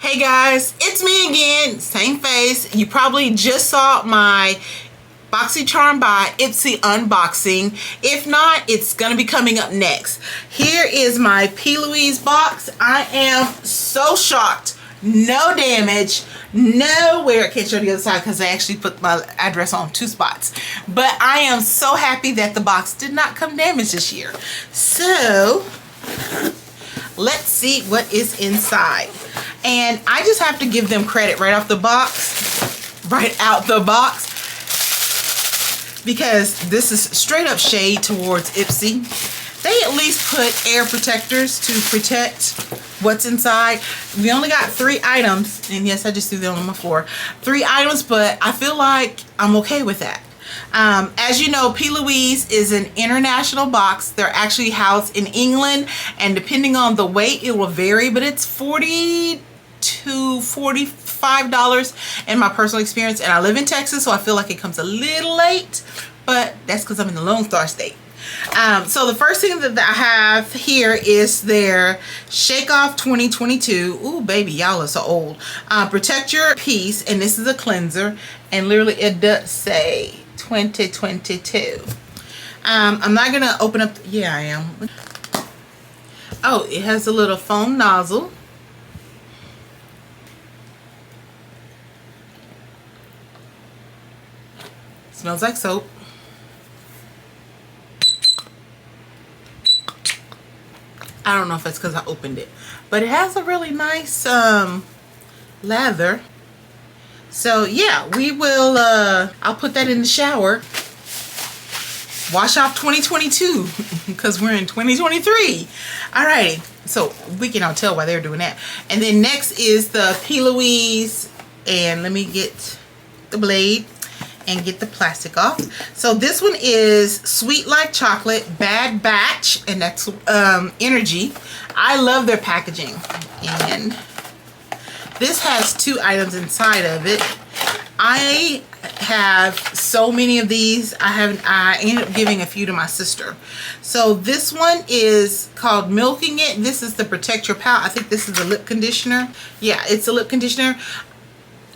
Hey guys, it's me again, same face. You probably just saw my BoxyCharm by Ipsy unboxing. If not, it's gonna be coming up next. Here is my P.Louise box. I am so shocked. No damage, nowhere. I can't show the other side because I actually put my address on 2 spots. But I am so happy that the box did not come damaged this year. So let's see what is inside. And I just have to give them credit right out the box, because this is straight up shade towards Ipsy. They at least put air protectors to protect what's inside. We only got 3 items, and yes, I just threw them on the floor. 3 items, but I feel like I'm okay with that. As you know, P.Louise is an international box. They're actually housed in England, and depending on the weight, it will vary, but it's $40 to $45 in my personal experience, and I live in Texas, so I feel like it comes a little late, but that's because I'm in the Lone Star State. So the first thing that I have here is their Shake Off 2022. Ooh, baby, y'all are so old. Protect your piece, and this is a cleanser, and literally it does say 2022. I'm not gonna open up. Yeah, I am. Oh, it has a little foam nozzle. Smells like soap. I don't know if it's because I opened it, but it has a really nice lather. So yeah, we will I'll put that in the shower. Wash off 2022 because we're in 2023. Alrighty, so we can all tell why they're doing that. And then next is the P.Louise, and let me get the blade and get the plastic off. So this one is Sweet Like Chocolate Bad Batch, and that's energy. I love their packaging, and this has 2 items inside of it. I have so many of these. I ended up giving a few to my sister. So this one is called Milking It. This is the Protect Your Palate. I think this is a lip conditioner. Yeah, it's a lip conditioner.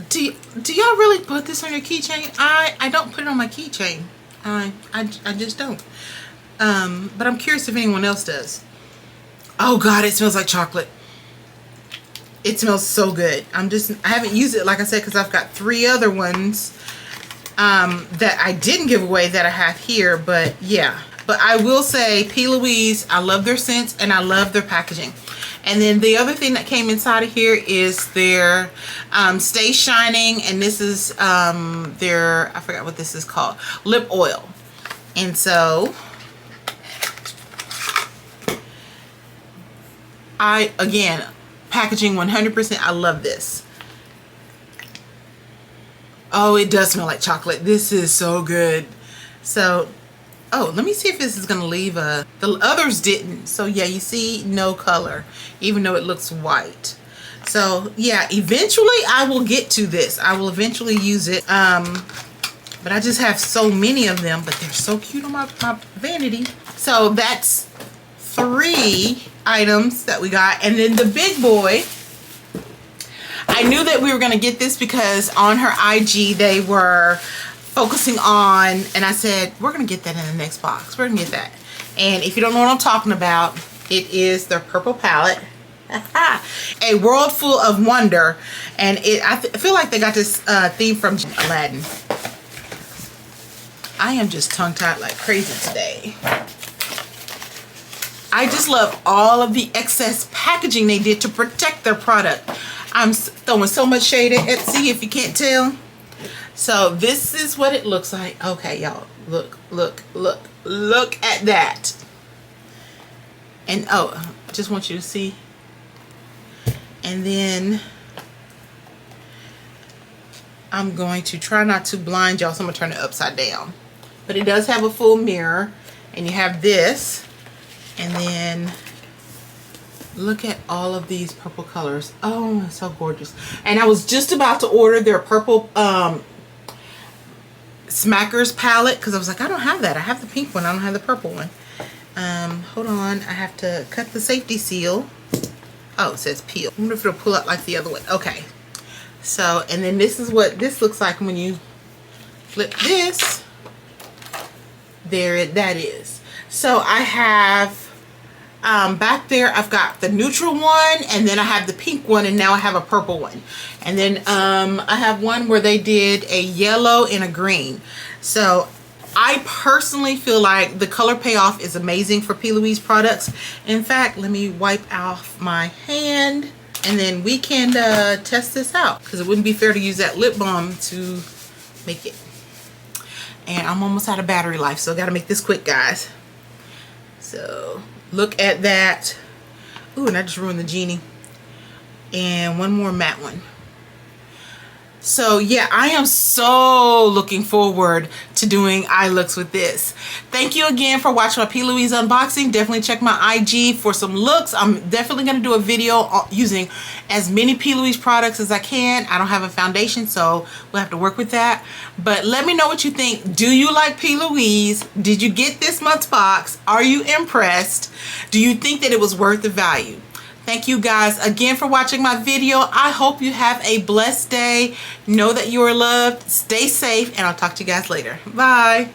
Do y'all really put this on your keychain? I don't put it on my keychain. I just don't. But I'm curious if anyone else does. Oh God, it smells like chocolate. It smells so good. I haven't used it, like I said, because I've got 3 other ones that I didn't give away that I have here. But yeah, but I will say P.Louise, I love their scents and I love their packaging. And then the other thing that came inside of here is their Stay Shining, and this is their, I forgot what this is called, lip oil. And so again, packaging 100%, I love this. Oh, it does smell like chocolate. This is so good. So oh, let me see if this is gonna leave the others didn't. So yeah, you see no color, even though it looks white. So yeah, eventually I will get to this. I will eventually use it. But I just have so many of them, but they're so cute on my vanity. So that's 3 items that we got. And then the big boy, I knew that we were gonna get this because on her IG they were focusing on, and I said, we're gonna get that in the next box. We're gonna get that. And if you don't know what I'm talking about, it is their purple palette. A World Full of Wonder. And I feel like they got this theme from Aladdin. I am just tongue-tied like crazy today. I just love all of the excess packaging they did to protect their product. I'm throwing so much shade at Etsy, if you can't tell. So this is what it looks like. Okay, y'all, look at that. And oh, I just want you to see. And then I'm going to try not to blind y'all, so I'm gonna turn it upside down. But it does have a full mirror, and you have this, and then look at all of these purple colors. Oh, it's so gorgeous. And I was just about to order their purple Smackers palette, because I was like, I don't have that. I have the pink one, I don't have the purple one. Hold on, I have to cut the safety seal. Oh, it says peel. I wonder if it'll pull out like the other one. Okay. So, and then this is what this looks like when you flip this. There that is. So I have back there I've got the neutral one, and then I have the pink one, and now I have a purple one. And then I have one where they did a yellow and a green. So I personally feel like the color payoff is amazing for P.Louise products. In fact, let me wipe off my hand and then we can test this out, because it wouldn't be fair to use that lip balm to make it. And I'm almost out of battery life, so I gotta make this quick, guys. So look at that. Ooh, and I just ruined the genie. And one more matte one. So yeah, I am so looking forward to doing eye looks with this. Thank you again for watching my P.Louise unboxing. Definitely check my IG for some looks. I'm definitely going to do a video using as many P.Louise products as I can. I don't have a foundation, so we'll have to work with that. But let me know what you think. Do you like P.Louise? Did you get this month's box? Are you impressed? Do you think that it was worth the value? Thank you guys again for watching my video. I hope you have a blessed day. Know that you are loved. Stay safe, and I'll talk to you guys later. Bye.